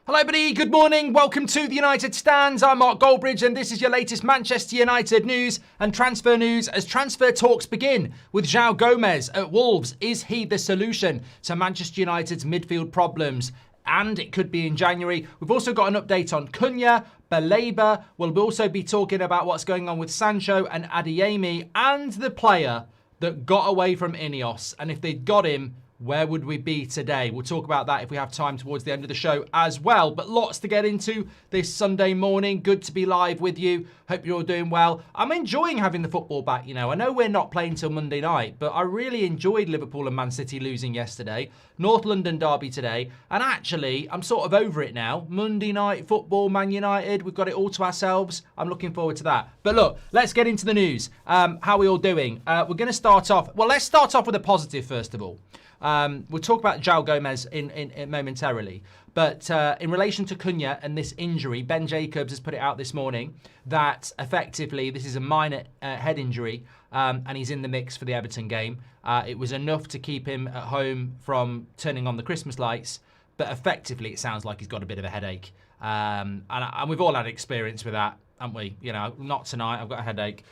Hello everybody, good morning, welcome to the United Stands. I'm Mark Goldbridge and this is your latest Manchester United news and transfer news as transfer talks begin with Joao Gomes at Wolves. Is he the solution to Manchester United's midfield problems? And it could be in January. We've also got an update on Cunha, Baleba. We'll also be talking about what's going on with Sancho and Adeyemi and the player that got away from Ineos. And if they'd got him, where would we be today? We'll talk about that if we have time towards the end of the show as well. But lots to get into this Sunday morning. Good to be live with you. Hope you're all doing well. I'm enjoying having the football back, you know. I know we're not playing till Monday night, but I really enjoyed Liverpool and Man City losing yesterday. North London derby today. And actually, I'm sort of over it now. Monday night football, Man United. We've got it all to ourselves. I'm looking forward to that. But look, let's get into the news. How are we all doing? We're going to start off. Well, let's start off with a positive first of all. We'll talk about Joao Gomes in momentarily. But in relation to Cunha and this injury, Ben Jacobs has put it out this morning that effectively this is a minor head injury and he's in the mix for the Everton game. It was enough to keep him at home from turning on the Christmas lights, but effectively it sounds like he's got a bit of a headache. And we've all had experience with that, haven't we? You know, not tonight, I've got a headache,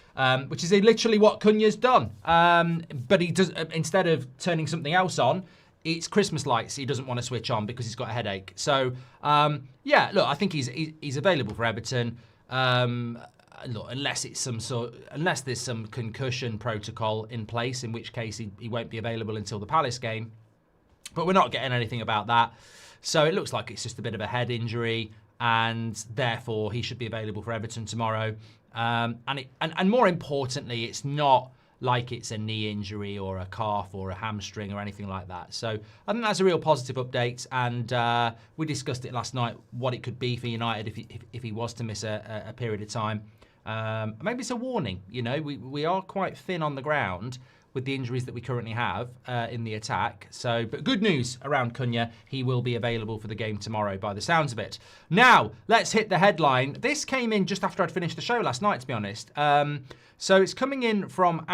which is literally what Cunha's done. But he does, instead of turning something else on, it's Christmas lights he doesn't want to switch on because he's got a headache. So, yeah, look, I think he's available for Everton. Look, unless there's some concussion protocol in place, in which case he won't be available until the Palace game. But we're not getting anything about that. So it looks like it's just a bit of a head injury, and therefore he should be available for Everton tomorrow. And more importantly, it's not like it's a knee injury or a calf or a hamstring or anything like that. So I think that's a real positive update, and we discussed it last night, what it could be for United if he was to miss a period of time. Maybe it's a warning, you know, we are quite thin on the ground with the injuries that we currently have in the attack. So, but good news around Cunha. He will be available for the game tomorrow by the sounds of it. Now, let's hit the headline. This came in just after I'd finished the show last night, to be honest. So it's coming in from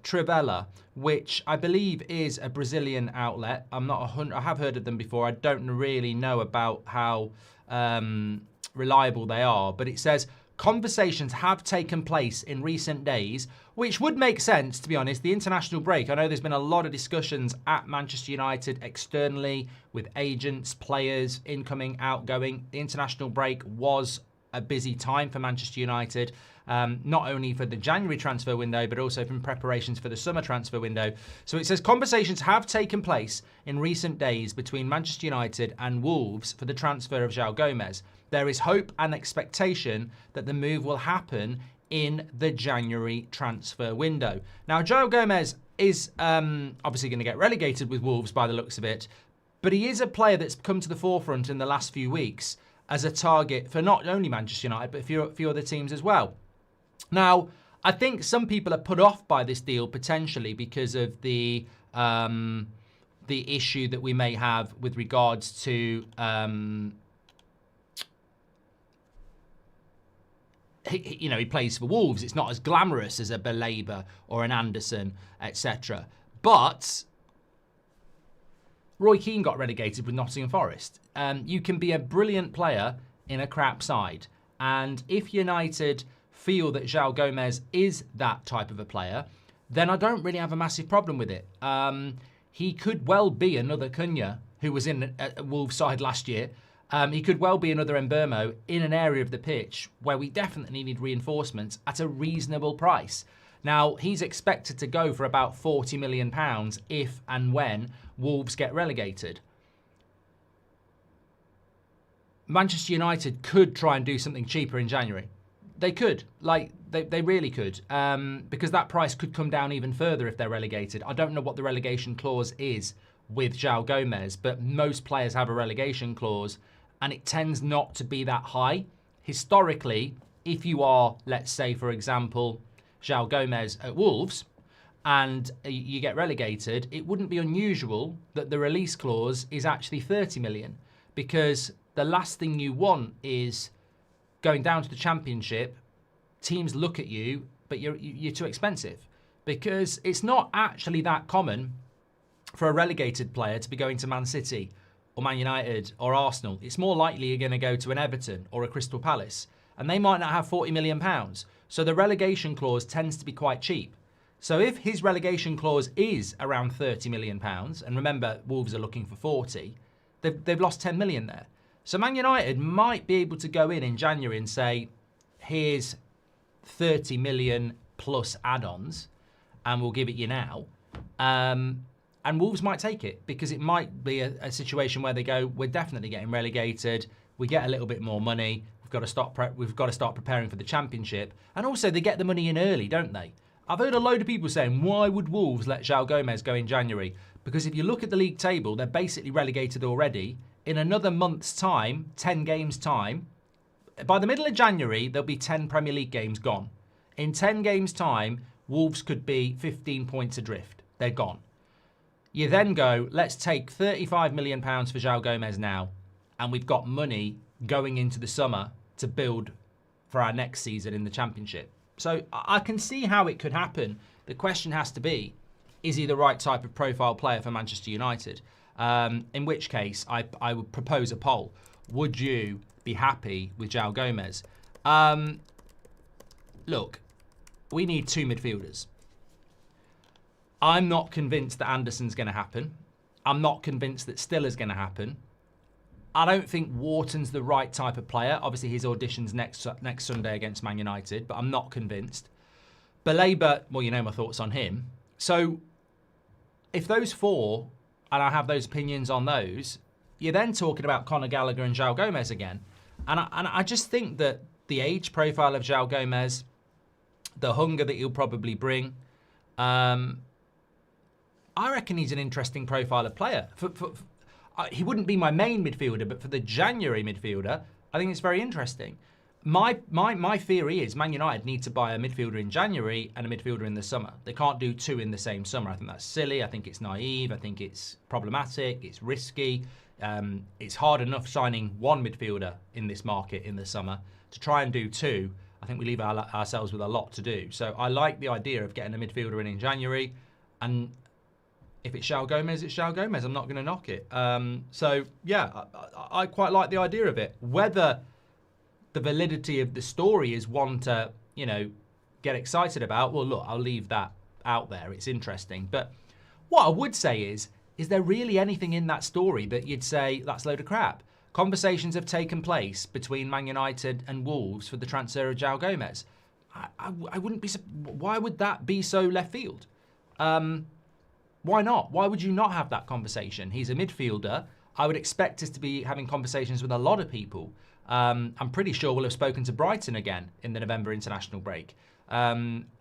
@Trivella, which I believe is a Brazilian outlet. I have heard of them before. I don't really know about how reliable they are, but it says, conversations have taken place in recent days, which would make sense, to be honest. The international break, I know there's been a lot of discussions at Manchester United externally with agents, players, incoming, outgoing. The international break was a busy time for Manchester United, not only for the January transfer window, but also from preparations for the summer transfer window. So it says conversations have taken place in recent days between Manchester United and Wolves for the transfer of Joao Gomes. There is hope and expectation that the move will happen in the January transfer window. Now, Joao Gomes is obviously going to get relegated with Wolves by the looks of it, but he is a player that's come to the forefront in the last few weeks as a target for not only Manchester United, but for a few other teams as well. Now, I think some people are put off by this deal potentially because of the issue that we may have with regards to he plays for Wolves. It's not as glamorous as a Baleba or an Anderson, etc. But Roy Keane got relegated with Nottingham Forest. You can be a brilliant player in a crap side. And if United feel that Joao Gomes is that type of a player, then I don't really have a massive problem with it. He could well be another Cunha, who was in a Wolves side last year. He could well be another Mbeumo in an area of the pitch where we definitely need reinforcements at a reasonable price. Now, he's expected to go for about £40 million if and when Wolves get relegated. Manchester United could try and do something cheaper in January. They could, they really could, because that price could come down even further if they're relegated. I don't know what the relegation clause is with Joao Gomes, but most players have a relegation clause, and it tends not to be that high. Historically, if you are, let's say, for example, Joao Gomes at Wolves, and you get relegated, it wouldn't be unusual that the release clause is actually 30 million, because the last thing you want is going down to the Championship, teams look at you, but you're too expensive, because it's not actually that common for a relegated player to be going to Man City or Man United or Arsenal. It's more likely you're going to go to an Everton or a Crystal Palace, and they might not have £40 million. So the relegation clause tends to be quite cheap. So if his relegation clause is around £30 million, and remember, Wolves are looking for 40, they've lost 10 million there. So Man United might be able to go in January and say, here's 30 million plus add-ons, and we'll give it you now. And Wolves might take it, because it might be a situation where they go, we're definitely getting relegated, we get a little bit more money, we've got to start preparing for the Championship. And also they get the money in early, don't they? I've heard a load of people saying, why would Wolves let Joao Gomes go in January? Because if you look at the league table, they're basically relegated already. In another month's time, 10 games time, by the middle of January, there'll be 10 Premier League games gone. In 10 games time, Wolves could be 15 points adrift. They're gone. You then go, let's take £35 million for Joao Gomes now, and we've got money going into the summer to build for our next season in the Championship. So I can see how it could happen. The question has to be, is he the right type of profile player for Manchester United? In which case, I would propose a poll. Would you be happy with Joao Gomes? Look, we need 2 midfielders. I'm not convinced that Anderson's going to happen. I'm not convinced that Stiller's going to happen. I don't think Wharton's the right type of player. Obviously, his audition's next Sunday against Man United, but I'm not convinced. Baleba, well, you know my thoughts on him. So if those 4, and I have those opinions on those, you're then talking about Conor Gallagher and Joao Gomes again. And I just think that the age profile of Joao Gomes, the hunger that he'll probably bring, I reckon he's an interesting profile of player. He wouldn't be my main midfielder, but for the January midfielder, I think it's very interesting. My theory is Man United need to buy a midfielder in January and a midfielder in the summer. They can't do 2 in the same summer. I think that's silly. I think it's naive. I think it's problematic. It's risky. It's hard enough signing 1 midfielder in this market in the summer. To try and do 2, I think we leave ourselves with a lot to do. So I like the idea of getting a midfielder in January, and if it's Joao Gomes, it's Joao Gomes. I'm not going to knock it. So, yeah, I quite like the idea of it. Whether the validity of the story is one to, you know, get excited about, well, look, I'll leave that out there. It's interesting. But what I would say is there really anything in that story that you'd say that's a load of crap? Conversations have taken place between Man United and Wolves for the transfer of Joao Gomes. I wouldn't be... Why would that be so left field? Why not? Why would you not have that conversation? He's a midfielder. I would expect us to be having conversations with a lot of people. I'm pretty sure we'll have spoken to Brighton again in the November international break. I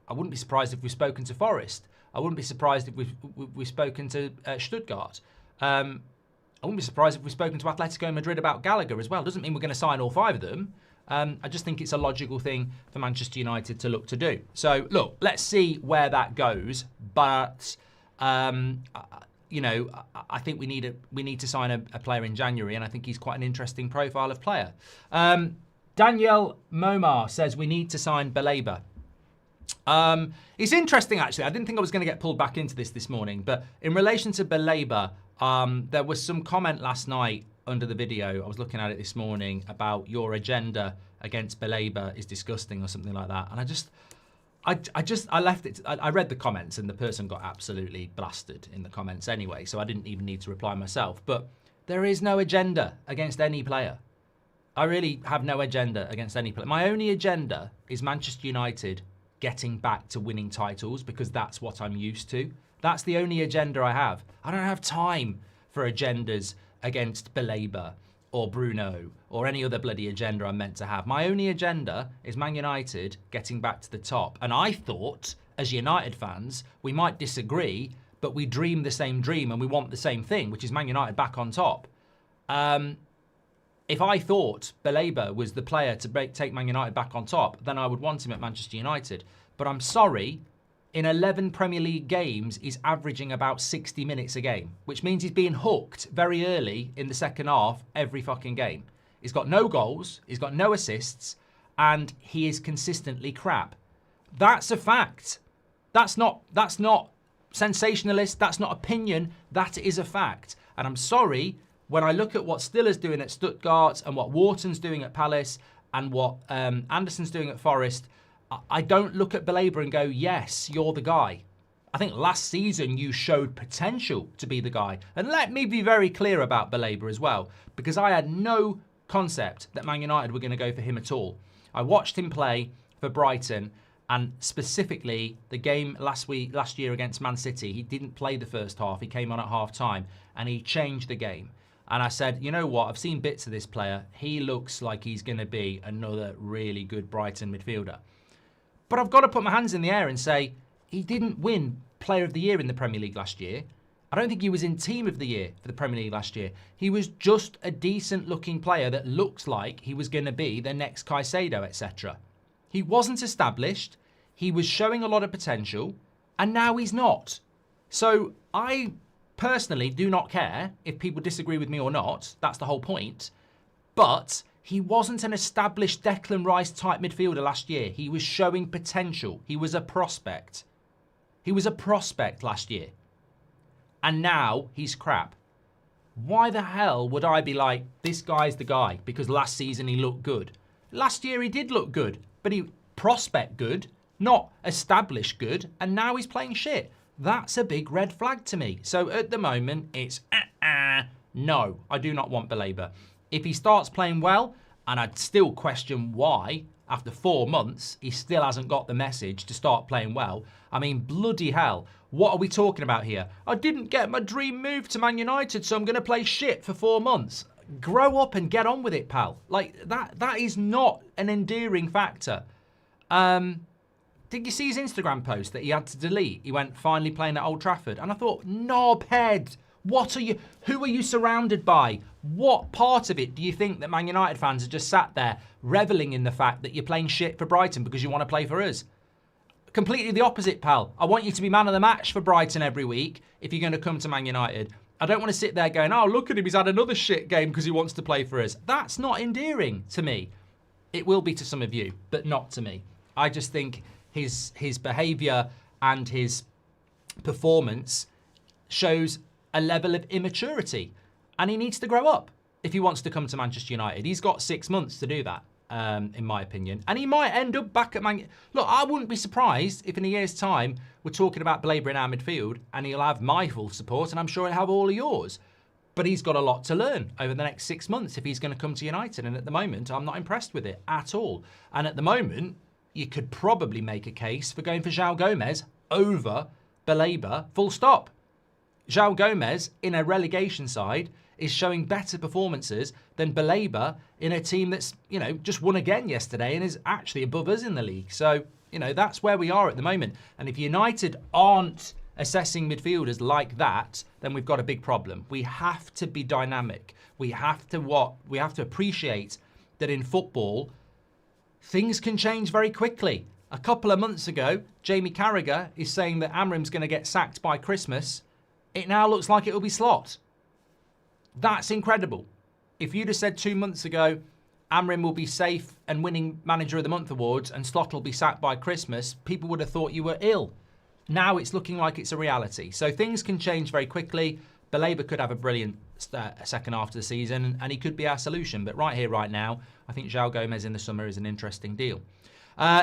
wouldn't be surprised if we've spoken to Forest. I wouldn't be surprised if we've spoken to Stuttgart. I wouldn't be surprised if we've spoken to Atletico Madrid about Gallagher as well. Doesn't mean we're going to sign all 5 of them. I just think it's a logical thing for Manchester United to look to do. So, look, let's see where that goes. But... you know, I think we need to sign a player in January, and I think he's quite an interesting profile of player. Daniel Momar says we need to sign Baleba. It's interesting, actually. I didn't think I was going to get pulled back into this morning, but in relation to Baleba, there was some comment last night under the video. I was looking at it this morning about your agenda against Baleba is disgusting or something like that, and I left it. I read the comments, and the person got absolutely blasted in the comments anyway, so I didn't even need to reply myself. But there is no agenda against any player. I really have no agenda against any player. My only agenda is Manchester United getting back to winning titles, because that's what I'm used to. That's the only agenda I have. I don't have time for agendas against Baleba or Bruno or any other bloody agenda I'm meant to have. My only agenda is Man United getting back to the top. And I thought, as United fans, we might disagree, but we dream the same dream and we want the same thing, which is Man United back on top. If I thought Baleba was the player to take Man United back on top, then I would want him at Manchester United. But I'm sorry, in 11 Premier League games, he's averaging about 60 minutes a game, which means he's being hooked very early in the second half every fucking game. He's got no goals, he's got no assists, and he is consistently crap. That's a fact. That's not sensationalist, that's not opinion, that is a fact. And I'm sorry when I look at what Stiller's doing at Stuttgart and what Wharton's doing at Palace and what Anderson's doing at Forest, I don't look at Baleba and go, yes, you're the guy. I think last season you showed potential to be the guy. And let me be very clear about Baleba as well, because I had no concept that Man United were going to go for him at all. I watched him play for Brighton, and specifically the game last year against Man City. He didn't play the first half. He came on at half time and he changed the game. And I said, you know what? I've seen bits of this player. He looks like he's going to be another really good Brighton midfielder. But I've got to put my hands in the air and say, he didn't win Player of the Year in the Premier League last year. I don't think he was in Team of the Year for the Premier League last year. He was just a decent looking player that looks like he was going to be the next Caicedo, etc. He wasn't established. He was showing a lot of potential, and now he's not. So I personally do not care if people disagree with me or not. That's the whole point. But he wasn't an established Declan Rice type midfielder last year. He was showing potential. He was a prospect. He was a prospect last year. And now he's crap. Why the hell would I be like, this guy's the guy? Because last season he looked good. Last year he did look good, but he prospect good, not established good, and now he's playing shit. That's a big red flag to me. So at the moment, it's no, I do not want Baleba. If he starts playing well, and I'd still question why, after 4 months, he still hasn't got the message to start playing well. I mean, bloody hell. What are we talking about here? I didn't get my dream move to Man United, so I'm going to play shit for 4 months. Grow up and get on with it, pal. Like, that is not an endearing factor. Did you see his Instagram post that he had to delete? He went, finally playing at Old Trafford. And I thought, knobhead, who are you surrounded by? What part of it do you think that Man United fans are just sat there reveling in the fact that you're playing shit for Brighton because you want to play for us? Completely the opposite, pal. I want you to be man of the match for Brighton every week if you're going to come to Man United. I don't want to sit there going, oh, look at him, he's had another shit game because he wants to play for us. That's not endearing to me. It will be to some of you, but not to me. I just think his behaviour and his performance shows a level of immaturity. And he needs to grow up if he wants to come to Manchester United. He's got 6 months to do that, in my opinion. And he might end up back at Man United. Look, I wouldn't be surprised if in a year's time we're talking about Baleba in our midfield and he'll have my full support and I'm sure he'll have all of yours. But he's got a lot to learn over the next 6 months if he's going to come to United. And at the moment, I'm not impressed with it at all. And at the moment, you could probably make a case for going for Joao Gomes over Baleba, full stop. Joao Gomes, in a relegation side, is showing better performances than Baleba in a team that's, just won again yesterday and is actually above us in the league. So, that's where we are at the moment. And if United aren't assessing midfielders like that, then we've got a big problem. We have to be dynamic. We have to appreciate that in football, things can change very quickly. A couple of months ago, Jamie Carragher is saying that Amrim's going to get sacked by Christmas. It now looks like it will be Slot. That's incredible. If you'd have said 2 months ago, Amrim will be safe and winning Manager of the Month awards and Slot will be sacked by Christmas, people would have thought you were ill. Now it's looking like it's a reality. So things can change very quickly. Baleba could have a brilliant second half of the season and he could be our solution. But right here, right now, I think Joao Gomes in the summer is an interesting deal.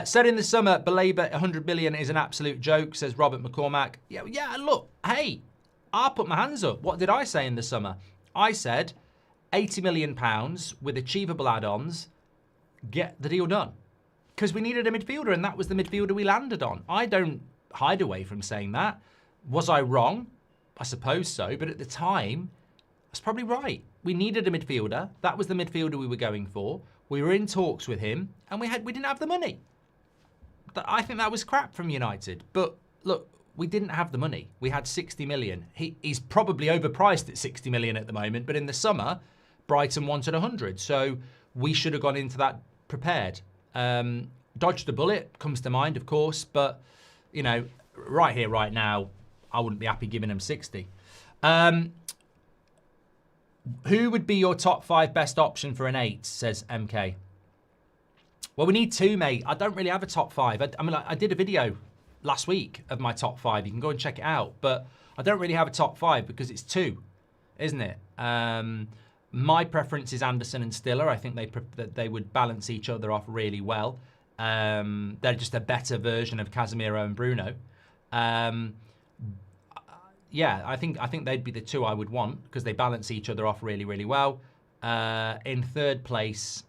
Said in the summer, Baleba 100 million is an absolute joke, says Robert McCormack. Yeah, look, hey, I put my hands up. What did I say in the summer? I said £80 million with achievable add-ons, get the deal done. Because we needed a midfielder and that was the midfielder we landed on. I don't hide away from saying that. Was I wrong? I suppose so, but at the time, I was probably right. We needed a midfielder. That was the midfielder we were going for. We were in talks with him and we didn't have the money. I think that was crap from United. But look, we didn't have the money. We had 60 million. He's probably overpriced at 60 million at the moment, but in the summer, Brighton wanted 100. So we should have gone into that prepared. Dodged a bullet, comes to mind, of course, but, right here, right now, I wouldn't be happy giving him 60. Who would be your top 5 best option for an 8, says MK. Well, we need 2, mate. I don't really have a top 5. I did a video last week of my top 5. You can go and check it out. But I don't really have a top 5 because it's 2, isn't it? My preference is Anderson and Stiller. I think they would balance each other off really well. They're just a better version of Casemiro and Bruno. Yeah, I think they'd be the two I would want because they balance each other off really, really well. In third place,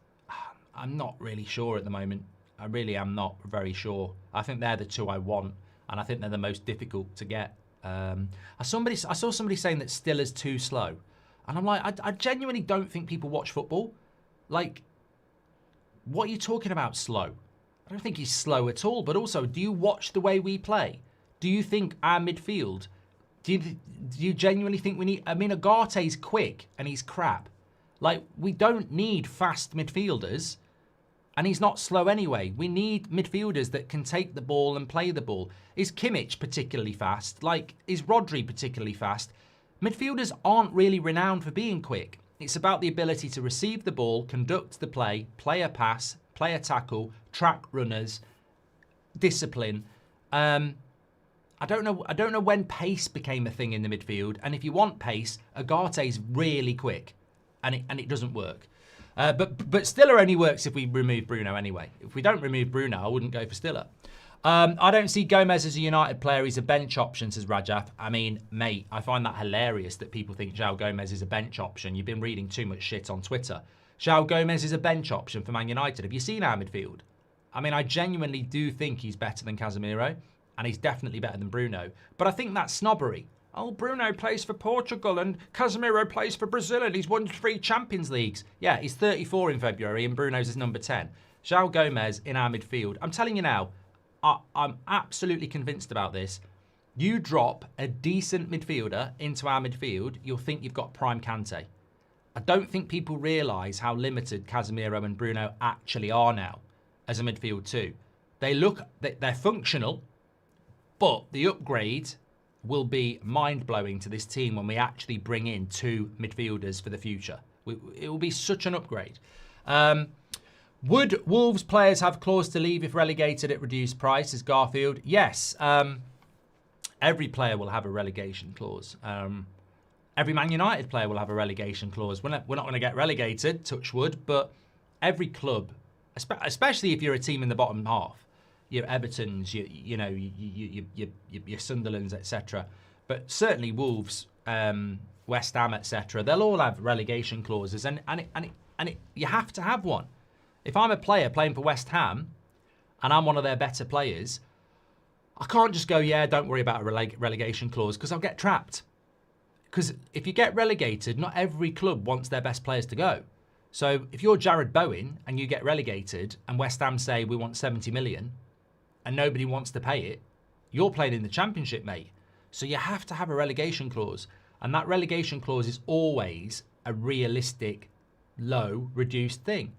I'm not really sure at the moment. I really am not very sure. I think they're the two I want, and I think they're the most difficult to get. I saw somebody saying that Stiller's too slow, and I'm like, I genuinely don't think people watch football. Like, what are you talking about slow? I don't think he's slow at all. But also, do you watch the way we play? Do you think our midfield? Do you genuinely think we need? I mean, Agate's quick and he's crap. Like, we don't need fast midfielders, and he's not slow anyway. We need midfielders that can take the ball and play the ball. Is Kimmich particularly fast? Like, is Rodri particularly fast? Midfielders aren't really renowned for being quick. It's about the ability to receive the ball, conduct the play, play a pass, play a tackle, track runners, discipline. I don't know when pace became a thing in the midfield. And if you want pace, Agate's really quick, and it doesn't work. But Stiller only works if we remove Bruno anyway. If we don't remove Bruno, I wouldn't go for Stiller. I don't see Gomes as a United player. He's a bench option, says Rajaf. I mean, mate, I find that hilarious that people think Joao Gomes is a bench option. You've been reading too much shit on Twitter. Joao Gomes is a bench option for Man United. Have you seen our midfield? I mean, I genuinely do think he's better than Casemiro, and he's definitely better than Bruno. But I think that's snobbery. Oh, Bruno plays for Portugal and Casemiro plays for Brazil and he's won 3 Champions Leagues. Yeah, he's 34 in February and Bruno's his number 10. Joao Gomes in our midfield. I'm telling you now, I'm absolutely convinced about this. You drop a decent midfielder into our midfield, you'll think you've got prime Kante. I don't think people realise how limited Casemiro and Bruno actually are now as a midfield too. They're functional, but the upgrade will be mind-blowing to this team when we actually bring in 2 midfielders for the future. It will be such an upgrade. Would Wolves players have clause to leave if relegated at reduced price, as Garfield? Yes. Every player will have a relegation clause. Every Man United player will have a relegation clause. We're not going to get relegated, touch wood, but every club, especially if you're a team in the bottom half, your Evertons, your Sunderlands, etc. But certainly Wolves, West Ham, etc. They'll all have relegation clauses, and you have to have one. If I'm a player playing for West Ham, and I'm one of their better players, I can't just go, yeah, don't worry about a relegation clause, because I'll get trapped. Because if you get relegated, not every club wants their best players to go. So if you're Jared Bowen and you get relegated, and West Ham say we want 70 million. And nobody wants to pay it, you're playing in the Championship, mate. So you have to have a relegation clause. And that relegation clause is always a realistic, low, reduced thing.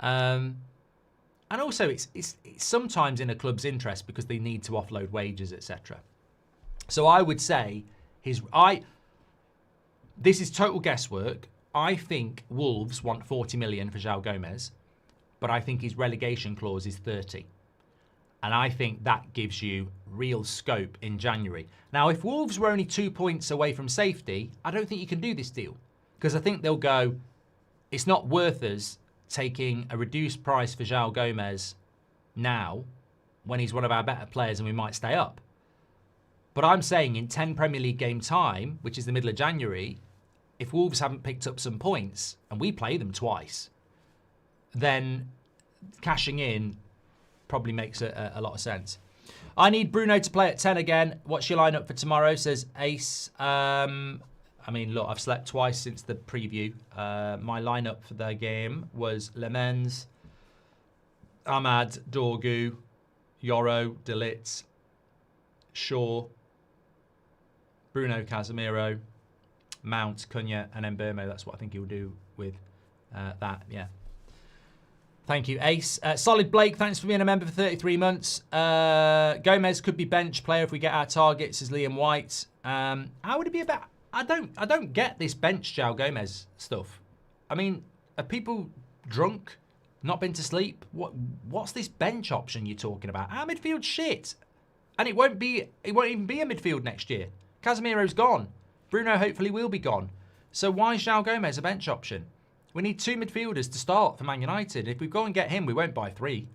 And also, it's sometimes in a club's interest because they need to offload wages, etc. So I would say, this is total guesswork. I think Wolves want 40 million for Joao Gomes, but I think his relegation clause is 30. And I think that gives you real scope in January. Now, if Wolves were only 2 points away from safety, I don't think you can do this deal. Because I think they'll go, it's not worth us taking a reduced price for Joao Gomes now when he's one of our better players and we might stay up. But I'm saying in 10 Premier League game time, which is the middle of January, if Wolves haven't picked up some points and we play them twice, then cashing in probably makes a lot of sense. I need Bruno to play at 10 again. What's your lineup for tomorrow, says Ace. I mean, look, I've slept twice since the preview. My lineup for the game was Lemens, Ahmad, Dorgu, Yoro, De Ligt, Shaw, Bruno, Casemiro, Mount, Cunha, and Mbeumo. That's what I think he'll do with that, yeah. Thank you, Ace. Solid Blake, thanks for being a member for 33 months. Gomez could be bench player if we get our targets, says Liam White. How would it be about? I don't get this bench Joao Gomez stuff. I mean, are people drunk? Not been to sleep? What's this bench option you're talking about? Our midfield shit. And it won't even be a midfield next year. Casemiro's gone. Bruno hopefully will be gone. So why is Joao Gomes a bench option? We need 2 midfielders to start for Man United. If we go and get him, we won't buy 3.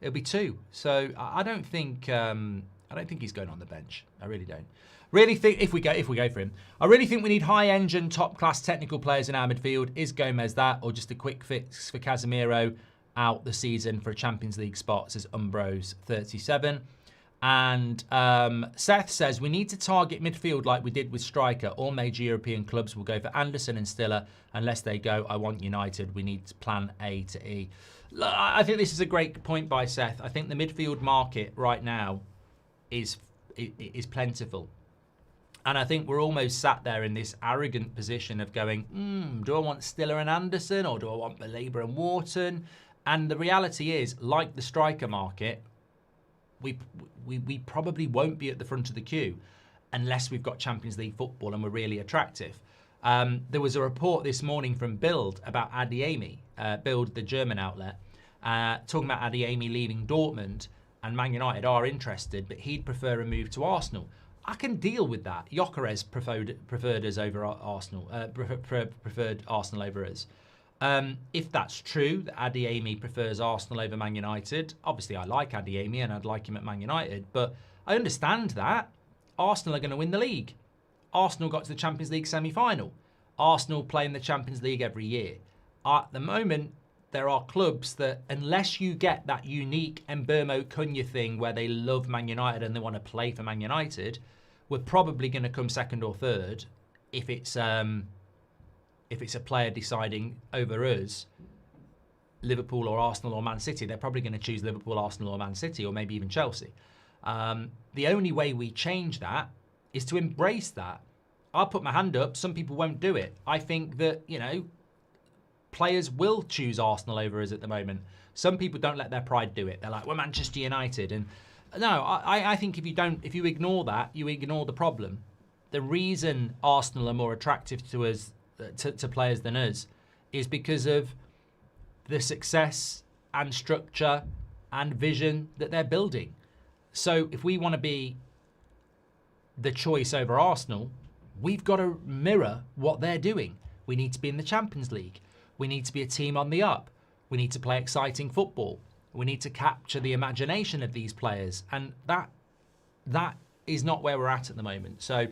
It'll be 2. So I don't think he's going on the bench. I really don't. Really think if we go for him, I really think we need high-engine, top-class technical players in our midfield. Is Gomes that, or just a quick fix for Casemiro out the season for a Champions League spot? Says Umbros 37. And Seth says, we need to target midfield like we did with striker. All major European clubs will go for Anderson and Stiller. Unless they go, I want United. We need plan A to E. I think this is a great point by Seth. I think the midfield market right now is plentiful. And I think we're almost sat there in this arrogant position of going, do I want Stiller and Anderson, or do I want Baleba and Wharton? And the reality is, like the striker market, we probably won't be at the front of the queue unless we've got Champions League football and we're really attractive. There was a report this morning from Bild about Adeyemi, Bild, the German outlet, talking about Adeyemi leaving Dortmund, and Man United are interested, but he'd prefer a move to Arsenal. I can deal with that. Gyökeres preferred us over Arsenal, preferred Arsenal over us. If that's true, that Adeyemi prefers Arsenal over Man United, obviously I like Adeyemi and I'd like him at Man United, but I understand that. Arsenal are going to win the league. Arsenal got to the Champions League semi-final. Arsenal play in the Champions League every year. At the moment, there are clubs that, unless you get that unique Mbeumo Cunha thing where they love Man United and they want to play for Man United, we're probably going to come second or third if it's a player deciding over us, Liverpool or Arsenal or Man City. They're probably going to choose Liverpool, Arsenal or Man City, or maybe even Chelsea. The only way we change that is to embrace that. I'll put my hand up. Some people won't do it. I think that, players will choose Arsenal over us at the moment. Some people don't let their pride do it. They're like, we're Manchester United. And no, I think if you ignore that, you ignore the problem. The reason Arsenal are more attractive to us, to players than us, is because of the success and structure and vision that they're building. So if we want to be the choice over Arsenal, we've got to mirror what they're doing. We need to be in the Champions League. We need to be a team on the up. We need to play exciting football. We need to capture the imagination of these players. And that is not where we're at the moment. So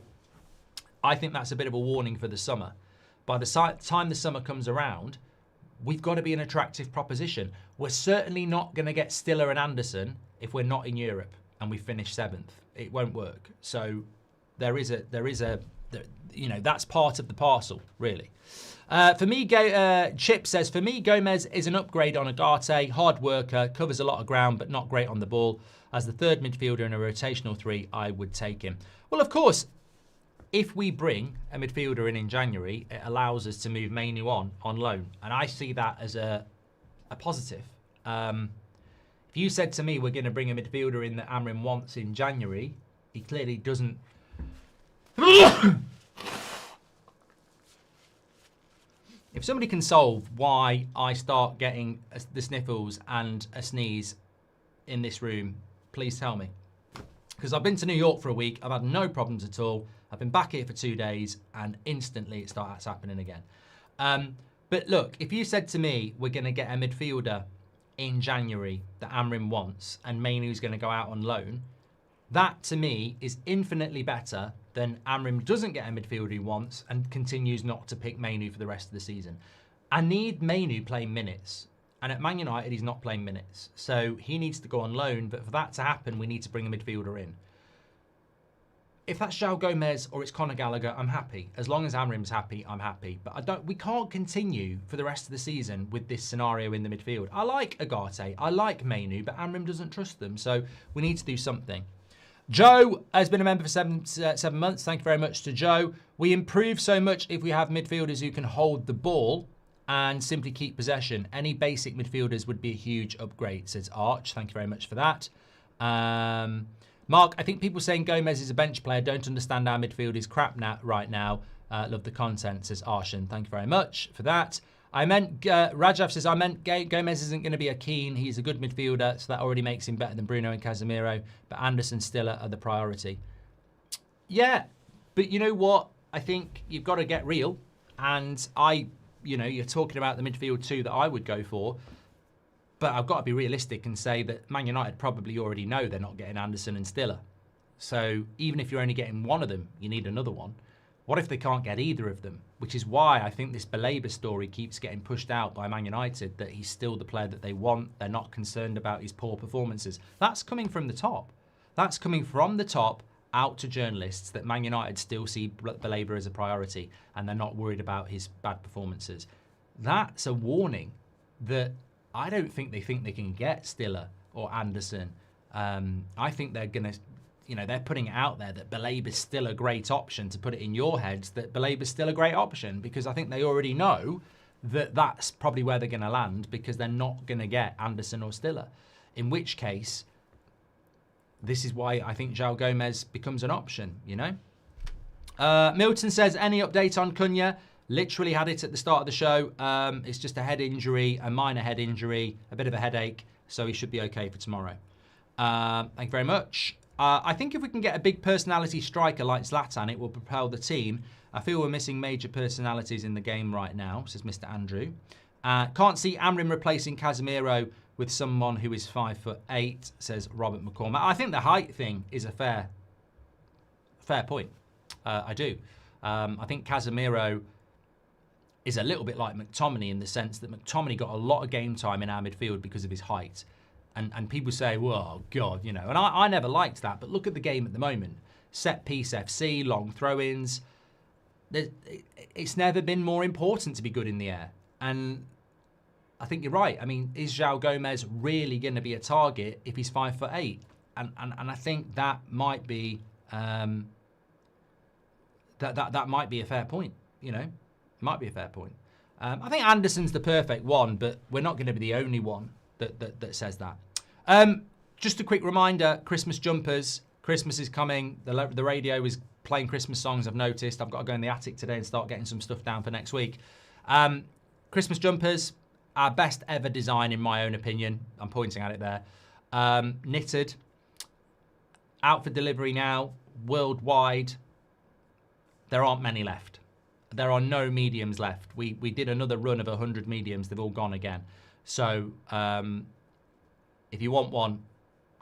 I think that's a bit of a warning for the summer. By the time the summer comes around, we've got to be an attractive proposition. We're certainly not going to get Stiller and Anderson if we're not in Europe and we finish 7th. It won't work. So that's part of the parcel, really. For me, Chip says, for me, Gomes is an upgrade on Agate, hard worker, covers a lot of ground, but not great on the ball. As the third midfielder in a rotational 3, I would take him. Well, of course, if we bring a midfielder in January, it allows us to move Mainoo on loan. And I see that as a positive. If you said to me, we're going to bring a midfielder in that Amrin wants in January, he clearly doesn't. If somebody can solve why I start getting the sniffles and a sneeze in this room, please tell me. Because I've been to New York for a week, I've had no problems at all. I've been back here for 2 days and instantly it starts happening again. But look, if you said to me, we're going to get a midfielder in January that Amrin wants and Mainoo's going to go out on loan, that to me is infinitely better than Amrin doesn't get a midfielder he wants and continues not to pick Mainoo for the rest of the season. I need Mainoo playing minutes. And at Man United, he's not playing minutes. So he needs to go on loan. But for that to happen, we need to bring a midfielder in. If that's Joao Gomes or it's Conor Gallagher, I'm happy. As long as Amrim's happy, I'm happy. But we can't continue for the rest of the season with this scenario in the midfield. I like Agate, I like Mainoo, but Amrim doesn't trust them. So we need to do something. Joe has been a member for 7 months. Thank you very much to Joe. We improve so much if we have midfielders who can hold the ball and simply keep possession. Any basic midfielders would be a huge upgrade, says Arch. Thank you very much for that. Mark, I think people saying Gomes is a bench player don't understand our midfield is crap right now. Love the content, says Arshan. Thank you very much for that. Rajav says, I meant Gomes isn't going to be a Keane. He's a good midfielder, so that already makes him better than Bruno and Casemiro. But Anderson, Stiller are the priority. Yeah, but you know what? I think you've got to get real. And you're talking about the midfield two that I would go for. But I've got to be realistic and say that Man United probably already know they're not getting Anderson and Stiller. So even if you're only getting one of them, you need another one. What if they can't get either of them? Which is why I think this Baleba story keeps getting pushed out by Man United, that he's still the player that they want. They're not concerned about his poor performances. That's coming from the top. That's coming from the top out to journalists, that Man United still see Baleba as a priority and they're not worried about his bad performances. That's a warning that I don't think they can get Stiller or Anderson. I think they're going to... they're putting it out there that Baleba's still a great option, to put it in your heads that Baleba's still a great option, because I think they already know that that's probably where they're going to land, because they're not going to get Anderson or Stiller. In which case, this is why I think Joao Gomes becomes an option, Milton says, any update on Cunha? Literally had it at the start of the show. It's just a head injury, a minor head injury, a bit of a headache, so he should be okay for tomorrow. Thank you very much. I think if we can get a big personality striker like Zlatan, it will propel the team. I feel we're missing major personalities in the game right now, says Mr. Andrew. Can't see Amrin replacing Casemiro with someone who is 5'8", says Robert McCormack. I think the height thing is a fair point. I do. I think Casemiro is a little bit like McTominay, in the sense that McTominay got a lot of game time in our midfield because of his height. And people say, well, God, and I never liked that. But look at the game at the moment. Set piece FC, long throw-ins. It's never been more important to be good in the air. And I think you're right. I mean, is Joao Gomes really going to be a target if he's 5'8"? And I think that might be that might be a fair point. Might be a fair point. I think Anderson's the perfect one, but we're not going to be the only one that says that. Just a quick reminder, Christmas jumpers. Christmas is coming. The radio is playing Christmas songs, I've noticed. I've got to go in the attic today and start getting some stuff down for next week. Christmas jumpers, our best ever design in my own opinion. I'm pointing at it there. Knitted. Out for delivery now, worldwide. There aren't many left. There are no mediums left. We did another run of 100 mediums. They've all gone again. So if you want one,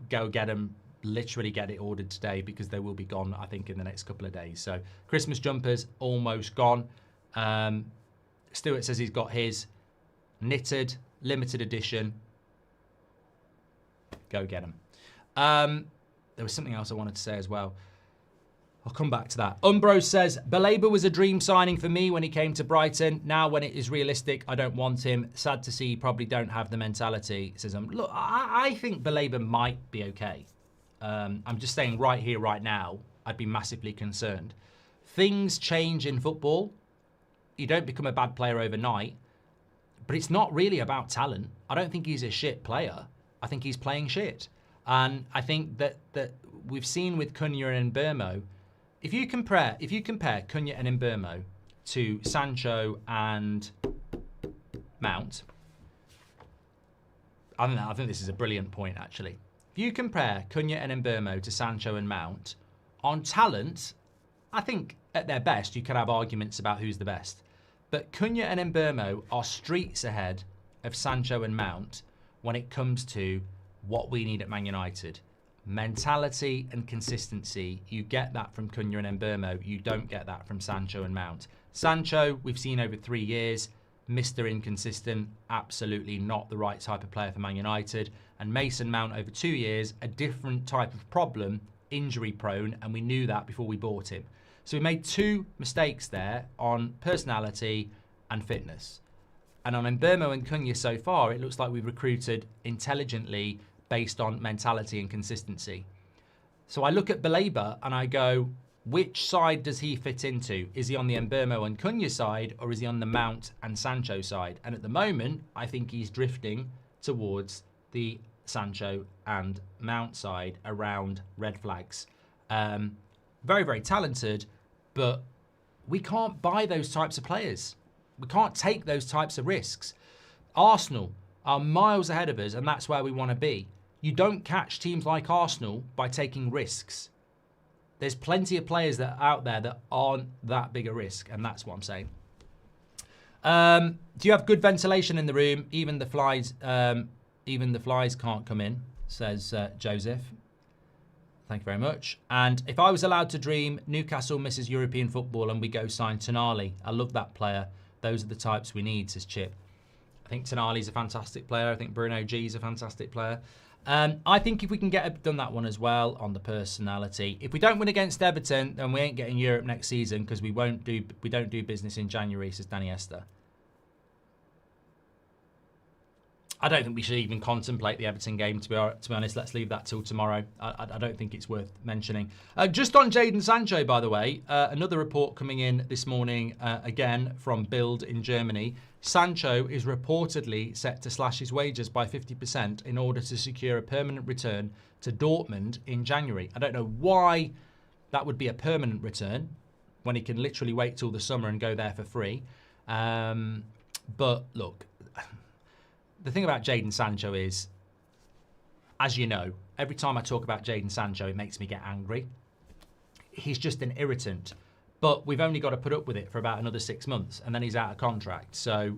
go get them. Literally get it ordered today, because they will be gone, I think, in the next couple of days. So Christmas jumpers, almost gone. Stuart says he's got his knitted, limited edition. Go get them. There was something else I wanted to say as well. I'll come back to that. Umbro says, Baleba was a dream signing for me when he came to Brighton. Now when it is realistic, I don't want him. Sad to see he probably don't have the mentality. Says, look, I think Baleba might be okay. I'm just saying right here, right now, I'd be massively concerned. Things change in football. You don't become a bad player overnight. But it's not really about talent. I don't think he's a shit player. I think he's playing shit. And I think that we've seen with Cunha and Mbeumo, if you compare Cunha and Mbeumo to Sancho and Mount, I think this is a brilliant point, actually. If you compare Cunha and Mbeumo to Sancho and Mount, on talent, I think at their best you could have arguments about who's the best. But Cunha and Mbeumo are streets ahead of Sancho and Mount when it comes to what we need at Man United. Mentality and consistency. You get that from Cunha and Mbeumo. You don't get that from Sancho and Mount. Sancho, we've seen over 3 years, Mr. Inconsistent, absolutely not the right type of player for Man United. And Mason Mount over 2 years, a different type of problem, injury prone, and we knew that before we bought him. So we made 2 mistakes there on personality and fitness. And on Mbeumo and Cunha so far, it looks like we've recruited intelligently based on mentality and consistency. So I look at Baleba and I go, which side does he fit into? Is he on the Mbeumo and Cunha side, or is he on the Mount and Sancho side? And at the moment, I think he's drifting towards the Sancho and Mount side around red flags. Very, very talented, but we can't buy those types of players. We can't take those types of risks. Arsenal are miles ahead of us, and that's where we want to be. You don't catch teams like Arsenal by taking risks. There's plenty of players that are out there that aren't that big a risk, and that's what I'm saying. Do you have good ventilation in the room? Even the flies can't come in, says Joseph. Thank you very much. And if I was allowed to dream, Newcastle misses European football and we go sign Tonali. I love that player. Those are the types we need, says Chip. I think Tonali's a fantastic player. I think Bruno G's a fantastic player. I think if we can done that one as well on the personality. If we don't win against Everton, then we ain't getting Europe next season because we don't do business in January, says Danny Esther. I don't think we should even contemplate the Everton game, to be honest. Let's leave that till tomorrow. I don't think it's worth mentioning. Just on Jadon Sancho, by the way, another report coming in this morning, again, from Bild in Germany. Sancho is reportedly set to slash his wages by 50% in order to secure a permanent return to Dortmund in January. I don't know why that would be a permanent return when he can literally wait till the summer and go there for free. But look, the thing about Jadon Sancho is, as you know, every time I talk about Jadon Sancho, it makes me get angry. He's just an irritant. But we've only got to put up with it for about another 6 months, and then he's out of contract. So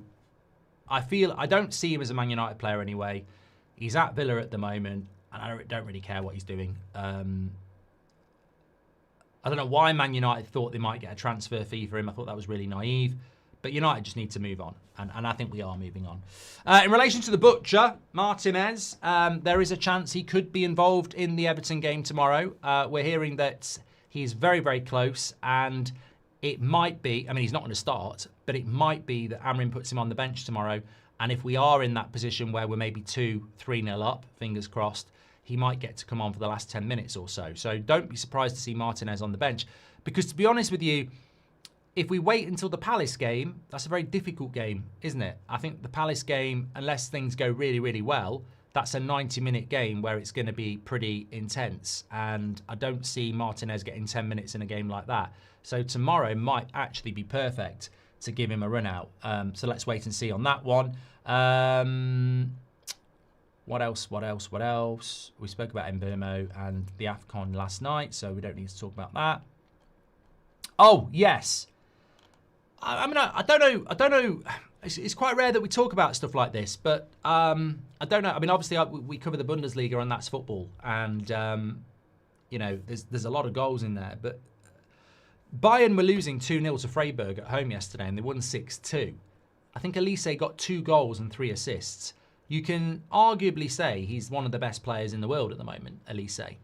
I don't see him as a Man United player anyway. He's at Villa at the moment, and I don't really care what he's doing. I don't know why Man United thought they might get a transfer fee for him. I thought that was really naive. But United just need to move on, and I think we are moving on. In relation to the butcher, Martinez, there is a chance he could be involved in the Everton game tomorrow. We're hearing that he's very, very close, and it might be, I mean, he's not going to start, but it might be that Amrin puts him on the bench tomorrow, and if we are in that position where we're maybe 2-3-0 up, fingers crossed, he might get to come on for the last 10 minutes or so. So don't be surprised to see Martinez on the bench, because to be honest with you, if we wait until the Palace game, that's a very difficult game, isn't it? I think the Palace game, unless things go really, really well, that's a 90-minute game where it's going to be pretty intense. And I don't see Martinez getting 10 minutes in a game like that. So tomorrow might actually be perfect to give him a run out. So let's wait and see on that one. What else? We spoke about Mbeumo and the AFCON last night, so we don't need to talk about that. Oh, yes. I mean, I don't know. It's quite rare that we talk about stuff like this, but I don't know. I mean, obviously, we cover the Bundesliga, and that's football. And, you know, there's a lot of goals in there. But Bayern were losing 2-0 to Freiburg at home yesterday, and they won 6-2. I think Olise got 2 goals and 3 assists. You can arguably say he's one of the best players in the world at the moment, Olise.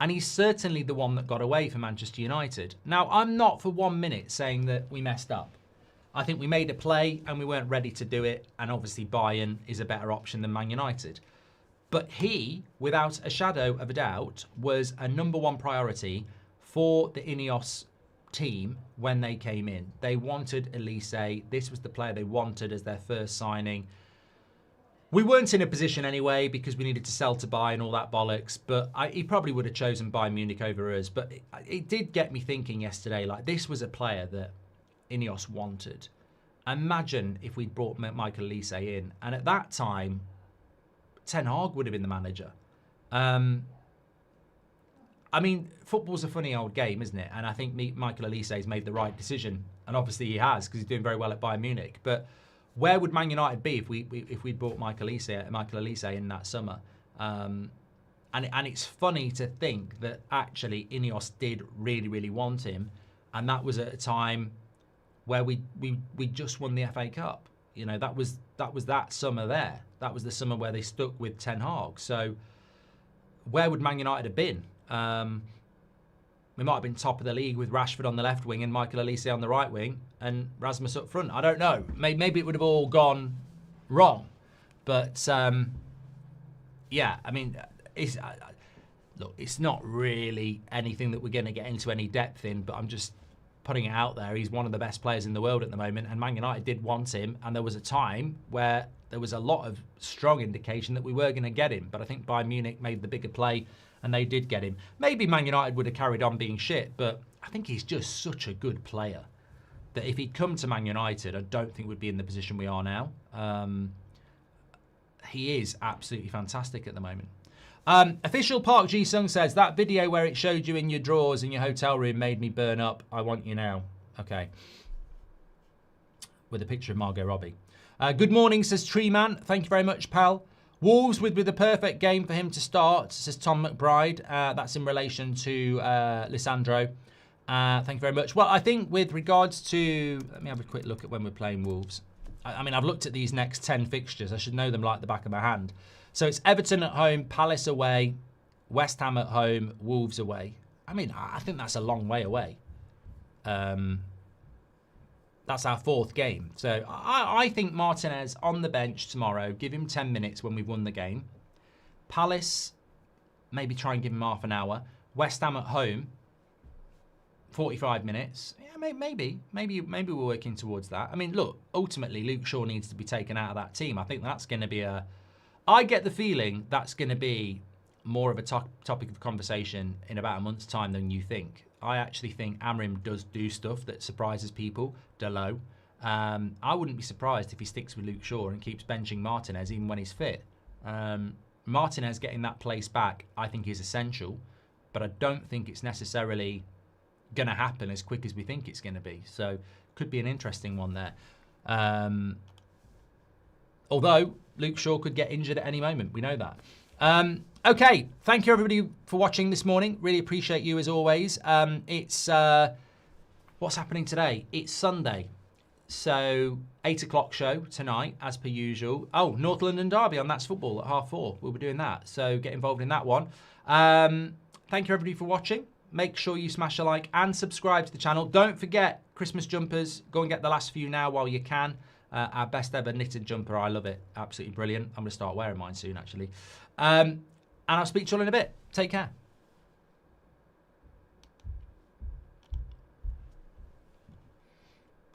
And he's certainly the one that got away for Manchester United. Now, I'm not for 1 minute saying that we messed up. I think we made a play and we weren't ready to do it. And obviously Bayern is a better option than Man United. But he, without a shadow of a doubt, was a #1 priority for the Ineos team when they came in. They wanted Olise. This was the player they wanted as their first signing. We weren't in a position anyway because we needed to sell to buy and all that bollocks. But he probably would have chosen Bayern Munich over us. But it did get me thinking yesterday, like, this was a player that Ineos wanted. Imagine if we'd brought Michael Olise in. And at that time, Ten Hag would have been the manager. I mean, football's a funny old game, isn't it? And I think Michael Olise has made the right decision. And obviously he has, because he's doing very well at Bayern Munich. But where would Man United be if we'd brought Michael Olise in that summer? And it's funny to think that actually Ineos did really, really want him. And that was at a time where we just won the FA Cup. You know, that was that summer there. That was the summer where they stuck with Ten Hag. So where would Man United have been? We might have been top of the league with Rashford on the left wing and Michael Olise on the right wing and Rasmus up front. I don't know. Maybe it would have all gone wrong. But, yeah, I mean, look, it's not really anything that we're going to get into any depth in, but I'm just putting it out there. He's one of the best players in the world at the moment, and Man United did want him, and there was a time where there was a lot of strong indication that we were going to get him, but I think Bayern Munich made the bigger play, and they did get him. Maybe Man United would have carried on being shit, but I think he's just such a good player that if he'd come to Man United, I don't think we'd be in the position we are now. He is absolutely fantastic at the moment. Official Park Ji-sung says, that video where it showed you in your drawers in your hotel room made me burn up. I want you now. Okay. with a picture of Margot Robbie. Good morning, says Treeman. Thank you very much, pal. Wolves with the perfect game for him to start, says Tom McBride. That's in relation to Lisandro. Thank you very much. Well, I think with regards to... Let me have a quick look at when we're playing Wolves. I mean, I've looked at these next 10 fixtures. I should know them like the back of my hand. So it's Everton at home, Palace away, West Ham at home, Wolves away. I mean, I think that's a long way away. That's our 4th game. So I think Martinez on the bench tomorrow. Give him 10 minutes when we've won the game. Palace, maybe try and give him half an hour. West Ham at home, 45 minutes. Yeah, maybe we're working towards that. I mean, look, ultimately, Luke Shaw needs to be taken out of that team. I think that's going to be I get the feeling that's going to be more of a topic of conversation in about a month's time than you think. I actually think Amrim does do stuff that surprises people. Delo. I wouldn't be surprised if he sticks with Luke Shaw and keeps benching Martinez even when he's fit. Martinez getting that place back, I think, is essential, but I don't think it's necessarily going to happen as quick as we think it's going to be. So could be an interesting one there. Although Luke Shaw could get injured at any moment. We know that. Okay, thank you everybody for watching this morning. Really appreciate you as always. It's what's happening today? It's Sunday, so 8 o'clock show tonight as per usual. Oh, North London Derby on That's Football at 4:30. We'll be doing that, so get involved in that one. Thank you everybody for watching. Make sure you smash a like and subscribe to the channel. Don't forget Christmas jumpers. Go and get the last few now while you can. Our best ever knitted jumper. I love it. Absolutely brilliant. I'm going to start wearing mine soon, actually. And I'll speak to you all in a bit. Take care.